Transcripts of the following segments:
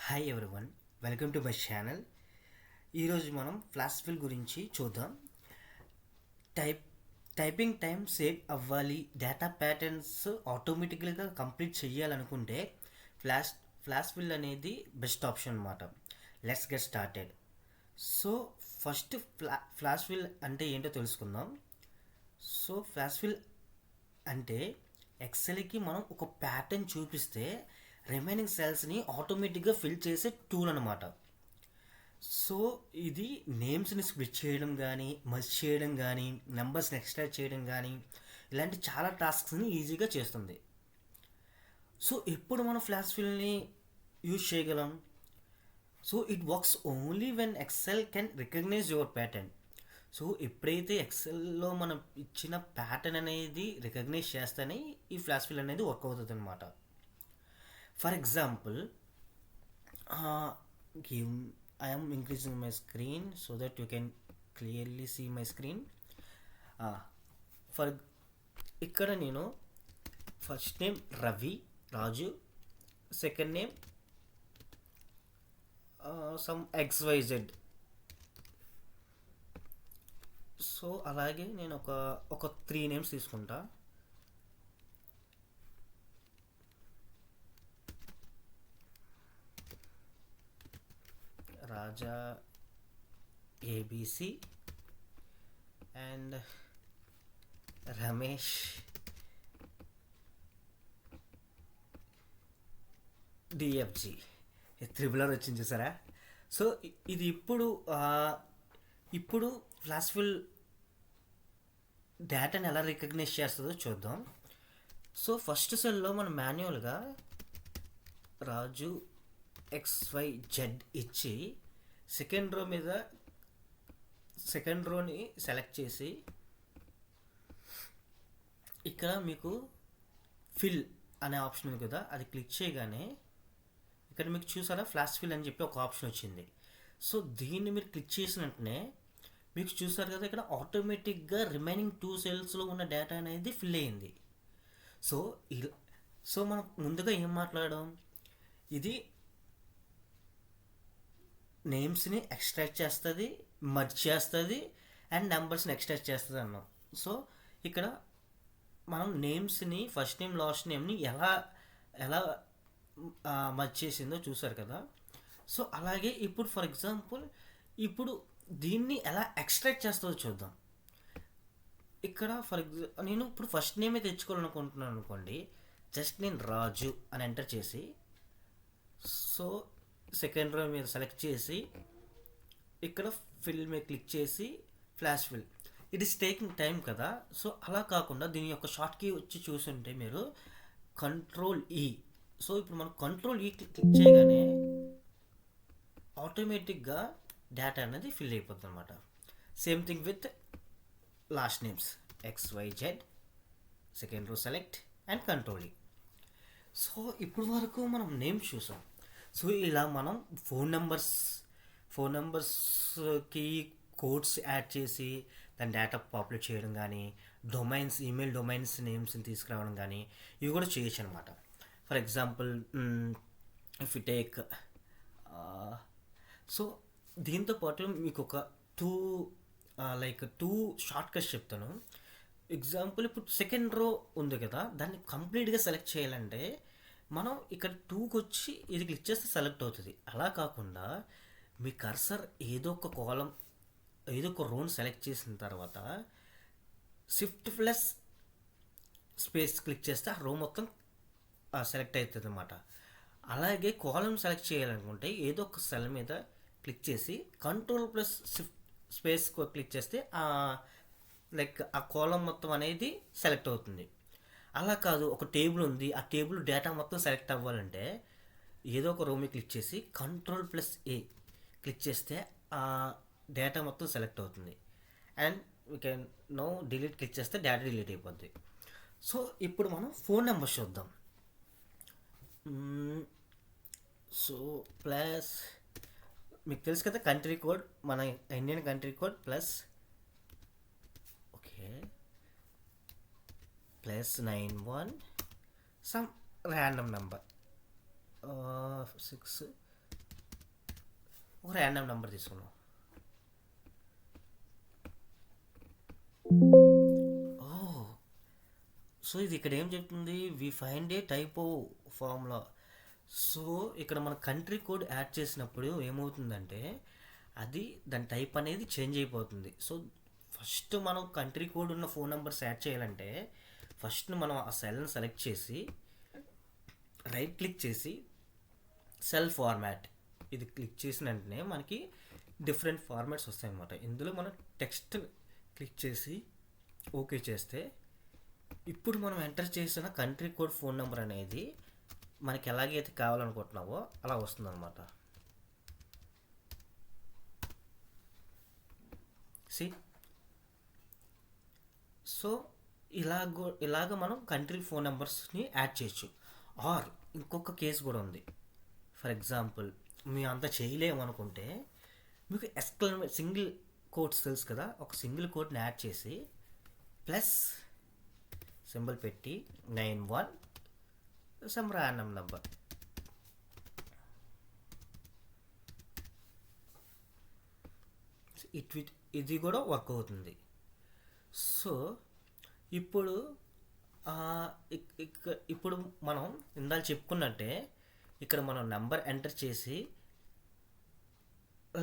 Hi everyone, welcome to my channel. ఈరోజు మనం flash fill గురించి చూద్దాం. టైప్ టైపింగ్ టైం సేవ్ అవ్వాలి, డేటా ప్యాటర్న్స్ ఆటోమేటిక్గా కంప్లీట్ చేయాలనుకుంటే ఫ్లాష్ ఫ్లాష్ ఫిల్ అనేది బెస్ట్ ఆప్షన్ అన్నమాట. Let's get started. So first flash fill అంటే ఏంటో తెలుసుకుందాం. సో ఫ్లాష్ ఫిల్ అంటే ఎక్సెల్కి మనం ఒక ప్యాటర్న్ చూపిస్తే రిమైనింగ్ సెల్స్ని ఆటోమేటిక్గా ఫిల్ చేసే టూల్ అనమాట. సో ఇది నేమ్స్ని స్ప్లిట్ చేయడం కానీ, మర్జ్ చేయడం కానీ, నెంబర్స్ని ఎక్స్ట్రాక్ట్ చేయడం కానీ, ఇలాంటి చాలా టాస్క్స్ని ఈజీగా చేస్తుంది. సో ఎప్పుడు మనం ఫ్లాష్ ఫిల్ని యూజ్ చేయగలం? So it works only when Excel can recognise your pattern. So ఎప్పుడైతే ఎక్సెల్లో మనం ఇచ్చిన ప్యాటర్న్ అనేది రికగ్నైజ్ చేస్తేనే ఈ ఫ్లాష్ ఫిల్ అనేది వర్క్ అవుతుంది అనమాట. For example, I am increasing my screen so that you can clearly see my screen. For ఇక్కడ నేను first name Raju, second name some XYZ. So అలాగే నేను ఒక 3 నేమ్స్ తీసుకుంటా. Raja ABC and Ramesh DFG. త్రిబులర్ వచ్చింది చూసారా? సో ఇది ఇప్పుడు ఫ్లాష్ ఫిల్ డేటాని ఎలా రికగ్నైజ్ చేస్తుందో చూద్దాం. సో ఫస్ట్ సెల్లో మనం మాన్యువల్గా రాజు XYZ ఇచ్చి సెకండ్ రోని సెలెక్ట్ చేసి ఇక్కడ మీకు ఫిల్ అనే ఆప్షన్ ఉంది కదా, అది క్లిక్ చేయగానే ఇక్కడ మీకు చూసారా ఫ్లాష్ ఫిల్ అని చెప్పి ఒక ఆప్షన్ వచ్చింది. సో దీన్ని మీరు క్లిక్ చేసిన వెంటనే మీకు చూసారు కదా, ఇక్కడ ఆటోమేటిక్గా రిమైనింగ్ 2 సెల్స్లో ఉన్న డేటా అనేది ఫిల్ అయ్యింది. సో మనం ముందుగా ఏం మాట్లాడాం, ఇది నేమ్స్ని ఎక్స్ట్రాక్ట్ చేస్తుంది, మర్జ్ చేస్తుంది అండ్ నెంబర్స్ని ఎక్స్ట్రాక్ట్ చేస్తుంది అన్నాం. సో ఇక్కడ మనం నేమ్స్ని ఫస్ట్ నేమ్ లాస్ట్ నేమ్ని ఎలా మర్జ్ చేసిందో చూసారు కదా. సో అలాగే ఇప్పుడు ఫర్ ఎగ్జాంపుల్ ఇప్పుడు దీన్ని ఎలా ఎక్స్ట్రాక్ట్ చేస్తుందో చూద్దాం. ఇక్కడ నేను ఇప్పుడు ఫస్ట్ నేమే తెచ్చుకోవాలనుకుంటున్నాను అనుకోండి, జస్ట్ నేను రాజు అని ఎంటర్ చేసి సో సెకండ్ రో మీద సెలెక్ట్ చేసి ఇక్కడ ఫిల్ మీద క్లిక్ చేసి flash fill. It is taking time కదా. సో అలా కాకుండా దీని యొక్క షార్ట్ కీ వచ్చి చూసుంటే మీరు Ctrl+E. సో ఇప్పుడు మనం Ctrl+E క్లిక్ చేయగానే ఆటోమేటిక్గా డేటా అనేది ఫిల్ అయిపోతుంది అనమాట. Same thing with last names XYZ, second row select and Ctrl+E. So ఇప్పుడు వరకు మనం నేమ్స్ చూసాం. సో ఇలా మనం ఫోన్ నెంబర్స్కి కోడ్స్ యాడ్ చేసి దాని డేటా పాపులేట్ చేయడం కానీ, ఈమెయిల్ డొమైన్స్ నేమ్స్ని తీసుకురావడం కానీ ఇవి కూడా చేయొచ్చు అనమాట. For example if you take so దీంతోపాటు మీకు ఒక టూ షార్ట్ కట్స్ చెప్తాను. ఎగ్జాంపుల్ ఇప్పుడు సెకండ్ రో ఉంది కదా, దాన్ని కంప్లీట్గా సెలెక్ట్ చేయాలంటే మనం ఇక్కడ 2కి వచ్చి ఇది క్లిక్ చేస్తే సెలెక్ట్ అవుతుంది. అలా కాకుండా మీ కర్సర్ ఏదో ఒక రోని సెలెక్ట్ చేసిన తర్వాత Shift+స్పేస్ క్లిక్ చేస్తే ఆ రో మొత్తం సెలెక్ట్ అవుతుంది అన్నమాట. అలాగే కాలం సెలెక్ట్ చేయాలనుకుంటే ఏదో ఒక సెల్ మీద క్లిక్ చేసి Ctrl+Shift+స్పేస్ క్లిక్ చేస్తే ఆ కాలం మొత్తం అనేది సెలెక్ట్ అవుతుంది. అలా కాదు, ఒక టేబుల్ ఉంది, ఆ టేబుల్ డేటా మొత్తం సెలెక్ట్ అవ్వాలంటే ఏదో ఒక రో మీద క్లిక్ చేసి Ctrl+A క్లిక్ చేస్తే ఆ డేటా మొత్తం సెలెక్ట్ అవుతుంది. And we can no delete click చేస్తే డేటా డిలీట్ అయిపోద్ది. సో ఇప్పుడు మనం ఫోన్ నెంబర్ చూద్దాం. సో ప్లస్ మీకు తెలుసు కదా కంట్రీ కోడ్, మన Indian country code +91 some random number 6 ఒక ర్యాండమ్ నెంబర్ తీసుకున్నాం. ఓ, సో ఇది ఇక్కడ ఏం చెప్తుంది, we find a type formula. So ఇక్కడ మన కంట్రీ కోడ్ యాడ్ చేసినప్పుడు ఏమవుతుందంటే అది దాని టైప్ అనేది చేంజ్ అయిపోతుంది. సో ఫస్ట్ మనం కంట్రీ కోడ్ ఉన్న ఫోన్ నెంబర్స్ యాడ్ చేయాలంటే ఫస్ట్ మనం ఆ సెల్ని సెలెక్ట్ చేసి రైట్ క్లిక్ చేసి సెల్ ఫార్మాట్ ఇది క్లిక్ చేసిన వెంటనే మనకి డిఫరెంట్ ఫార్మాట్స్ వస్తాయి అన్నమాట. ఇందులో మనం టెక్స్ట్ క్లిక్ చేసి ఓకే చేస్తే ఇప్పుడు మనం ఎంటర్ చేసిన కంట్రీ కోడ్ ఫోన్ నెంబర్ అనేది మనకి ఎలాగైతే కావాలనుకుంటున్నావో అలా వస్తుందన్నమాట. సి, సో ఇలాగ మనం కంట్రీ ఫోన్ నెంబర్స్ని యాడ్ చేయొచ్చు. ఆర్ ఇంకొక కేసు కూడా ఉంది. ఫర్ ఎగ్జాంపుల్ మీ అంత చేయలేమనుకుంటే మీకు సింగిల్ కోడ్స్ తెలుసు కదా, ఒక సింగిల్ కోడ్ని యాడ్ చేసి ప్లస్ సింబల్ పెట్టి 91 సమ్ ర్యాండమ్ నెంబర్ ఇది కూడా వర్క్ అవుతుంది. సో ఇప్పుడు ఇప్పుడు మనం ఇందాక చెప్పుకున్నట్టే ఇక్కడ మనం నెంబర్ ఎంటర్ చేసి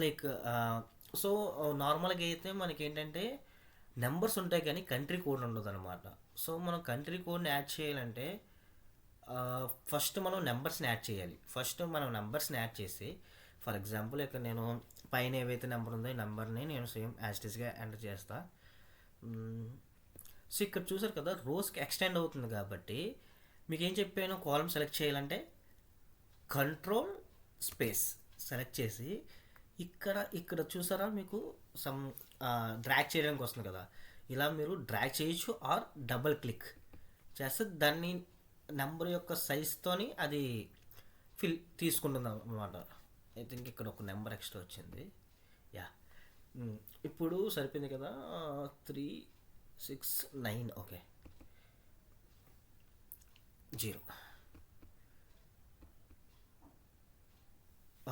లైక్ సో నార్మల్గా అయితే మనకి ఏంటంటే నెంబర్స్ ఉంటాయి కానీ కంట్రీ కోడ్ ఉండదు అనమాట. సో మనం కంట్రీ కోడ్ని యాడ్ చేయాలంటే ఫస్ట్ మనం నెంబర్స్ని యాడ్ చేయాలి. ఫస్ట్ మనం నెంబర్స్ని యాడ్ చేసి ఫర్ ఎగ్జాంపుల్ ఇక్కడ నేను పైన ఏవైతే నెంబర్ ఉందో ఈ నెంబర్ని నేను సేమ్ యాస్టిస్గా ఎంటర్ చేస్తా. సో ఇక్కడ చూసారు కదా రోస్కి ఎక్స్టెండ్ అవుతుంది కాబట్టి మీకు ఏం చెప్పాను, కాలమ్ సెలెక్ట్ చేయాలంటే కంట్రోల్ స్పేస్ సెలెక్ట్ చేసి ఇక్కడ చూసారా మీకు సమ్ డ్రాగ్ చేయడానికి వస్తుంది కదా, ఇలా మీరు డ్రాగ్ చేయొచ్చు ఆర్ డబల్ క్లిక్ చేస్తే దాన్ని నెంబర్ యొక్క సైజ్తోని అది తీసుకుంటుంది అన్నమాట. ఐ థింక్ ఇక్కడ ఒక నెంబర్ ఎక్స్ట్రా వచ్చింది. యా, ఇప్పుడు సరిపోయింది కదా, 369 ఓకే 0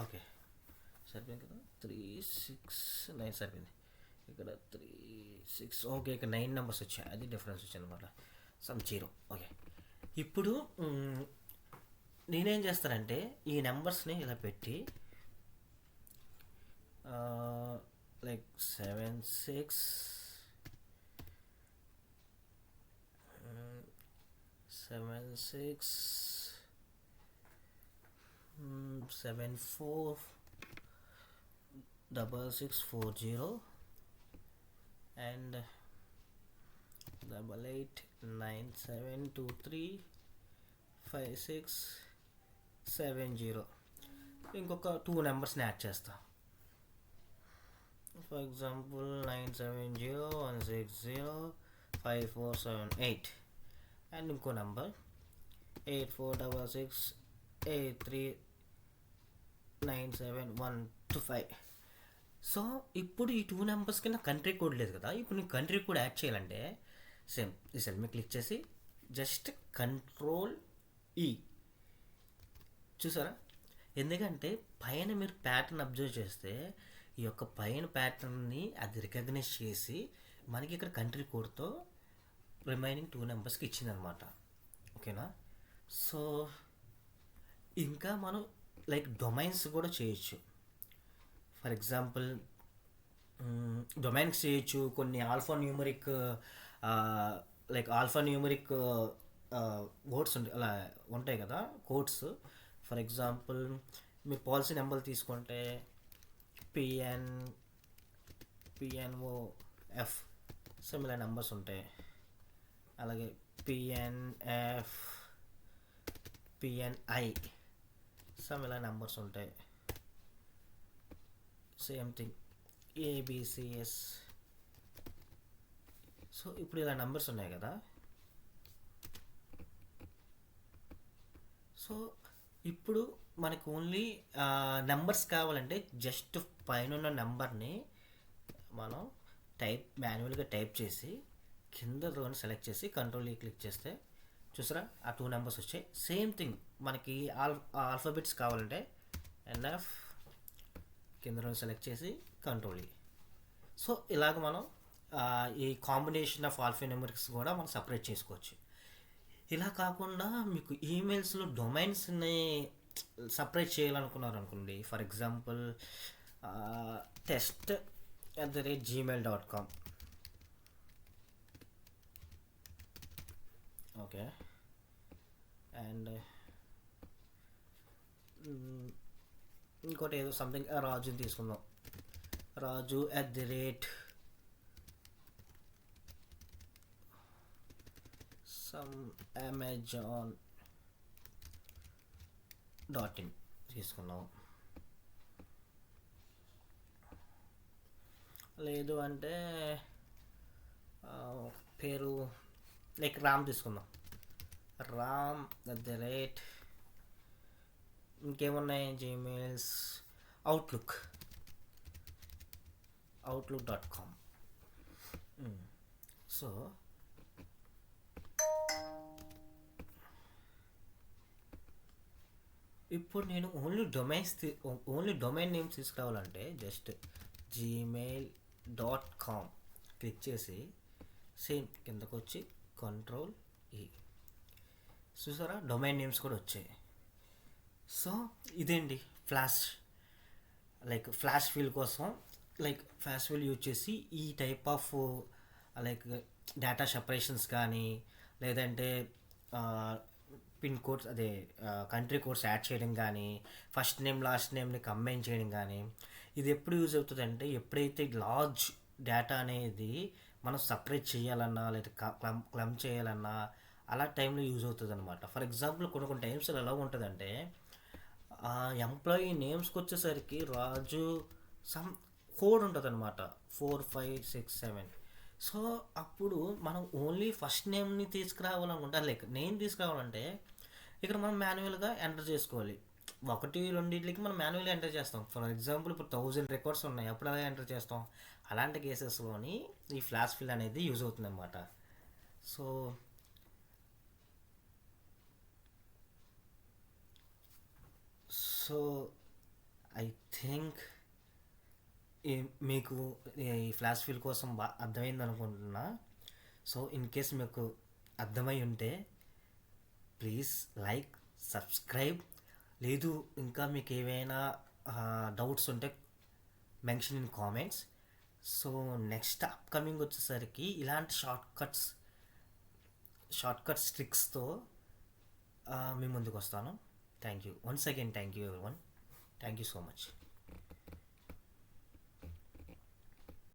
ఓకే సరిపోయింది కదా, 369 సరిపోయింది. ఇక్కడ 36 ఓకే, ఇక్కడ 9 నెంబర్స్ వచ్చాయి, అది డిఫరెన్స్ వచ్చింది అనమాట, సమ్ 0 ఓకే. ఇప్పుడు నేనేం చేస్తానంటే ఈ నెంబర్స్ని ఇలా పెట్టి లైక్ 76 74 6640 and 8897235670. ఇంకొక 2 నెంబర్స్ని యాడ్ చేస్తా. ఫర్ ఎగ్జాంపుల్ 9701605478 అండ్ ఇంకో నెంబర్ 8466839725. సో ఇప్పుడు ఈ 2 నెంబర్స్కి నా కంట్రీ కోడ్ లేదు కదా, ఇప్పుడు నేను కంట్రీ కోడ్ యాడ్ చేయాలంటే సేమ్ ఈ సెల్ మీద క్లిక్ చేసి జస్ట్ కంట్రోల్ ఈ చూసారా. ఎందుకంటే పైన మీరు ప్యాటర్న్ అబ్జర్వ్ చేస్తే ఈ యొక్క పైన ప్యాటర్న్ని అది రికగ్నైజ్ చేసి మనకి ఇక్కడ కంట్రీ కోడ్తో రిమైనింగ్ 2 నెంబర్స్కి ఇచ్చిందనమాట. ఓకేనా. సో ఇంకా మనం లైక్ డొమైన్స్ కూడా చేయొచ్చు. ఫర్ ఎగ్జాంపుల్ డొమైన్స్ చేయొచ్చు, కొన్ని ఆల్ఫాన్యూమరిక్ వర్డ్స్ అలా ఉంటాయి కదా codes. For example me policy number తీసుకుంటే PNOF సిమిలర్ నెంబర్స్ ఉంటాయి, అలాగే PNF PNI సిమిలర్ నెంబర్స్ ఉంటాయి, సేమ్ థింగ్ ABCS. సో ఇప్పుడు ఇలా నెంబర్స్ ఉన్నాయి కదా. సో ఇప్పుడు మనకు ఓన్లీ నెంబర్స్ కావాలంటే జస్ట్ పైన ఉన్న నెంబర్ని మనం మాన్యువల్గా టైప్ చేసి కింద రోని సెలెక్ట్ చేసి కంట్రోల్ క్లిక్ చేస్తే చూసారా ఆ 2 నెంబర్స్ వచ్చాయి. సేమ్ థింగ్ మనకి ఆల్ఫాబెట్స్ కావాలంటే NF కింద సెలెక్ట్ చేసి కంట్రోల్ ఈ. సో ఇలాగ మనం ఈ కాంబినేషన్ ఆఫ్ ఆల్ఫాన్యూమరిక్స్ కూడా మనం సపరేట్ చేసుకోవచ్చు. ఇలా కాకుండా మీకు ఈమెయిల్స్లో డొమైన్స్ని సపరేట్ చేయాలనుకున్నారు అనుకోండి. For example test@gmail.com. Okay. And ఇంకోటి ఏదో సంథింగ్ రాజుని తీసుకుందాం. రాజు amazon.in తీసుకున్నాం. లేదు అంటే పేరు లైక్ రామ్ తీసుకుందాం. రామ్ ఇంకేమున్నాయి జీమెయిల్స్ outlook.com. సో ఇప్పుడు నేను ఓన్లీ డొమైన్ నేమ్స్ తీసుకురావాలంటే జస్ట్ gmail.com క్లిక్ చేసి సేమ్ కిందకు వచ్చి కంట్రోల్ ఈ. చూసారా, డొమైన్ నేమ్స్ కూడా వచ్చాయి. సో ఇదేంటి ఫ్లాష్ ఫిల్ కోసం ఫ్లాష్ ఫిల్ యూజ్ చేసి ఈ టైప్ ఆఫ్ డేటా సెపరేషన్స్ కానీ లేదంటే pin codes country codes add చేయడం కానీ ఫస్ట్ నేమ్ లాస్ట్ నేమ్ని కంబైన్ చేయడం కానీ ఇది ఎప్పుడు యూజ్ అవుతుంది అంటే ఎప్పుడైతే లార్జ్ డేటా అనేది మనం సపరేట్ చేయాలన్నా లేదా క్లమ్ చేయాలన్నా అలా టైంలో యూజ్ అవుతుంది అనమాట. ఫర్ ఎగ్జాంపుల్ కొన్ని టైమ్స్ ఎలా ఉంటుందంటే ఎంప్లాయీ నేమ్స్కి వచ్చేసరికి రాజు సమ్ కోడ్ ఉంటుంది అనమాట 4567. సో అప్పుడు మనం ఓన్లీ ఫస్ట్ నేమ్ని తీసుకురావాలనుకుంటే నేమ్ తీసుకురావాలంటే ఇక్కడ మనం మాన్యువల్గా ఎంటర్ చేసుకోవాలి. 1-2 మనం మాన్యువల్గా ఎంటర్ చేస్తాం. ఫర్ ఎగ్జాంపుల్ ఇప్పుడు 1000 రికార్డ్స్ ఉన్నాయి, అప్పుడు అలా ఎంటర్ చేస్తాం. అలాంటి కేసెస్లోని ఈ ఫ్లాష్ ఫిల్ అనేది యూజ్ అవుతుంది అనమాట. సో ఐ థింక్ మీకు ఈ ఫ్లాష్ ఫిల్ కోసం అర్థమైంది అనుకుంటున్నా. సో ఇన్ కేస్ మీకు అర్థమై ఉంటే ప్లీజ్ సబ్స్క్రైబ్. లేదు ఇంకా మీకు ఏవైనా డౌట్స్ ఉంటే mention in comments. So next upcoming వచ్చేసరికి ఇలాంటి షార్ట్కట్స్ ట్రిక్స్తో మీ ముందుకు వస్తాను. Thank you once again. Thank you everyone. Thank you so much.